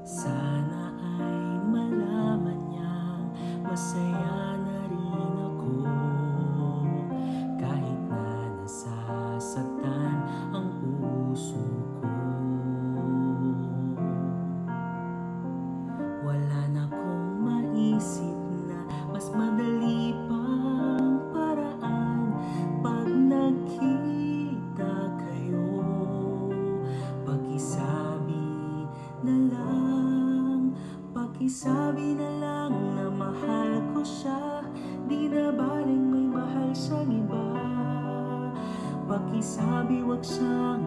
Sana ay malaman niyang masaya na rin ako, kahit na nasasaktan ang puso ko. Wala na akong maisip na mas madali pang paraan pag nagkita kayo. Pakisabi na lang, pakisabi na lang na mahal ko siya, di na baling may mahal siyang iba. Pakisabi wag siyang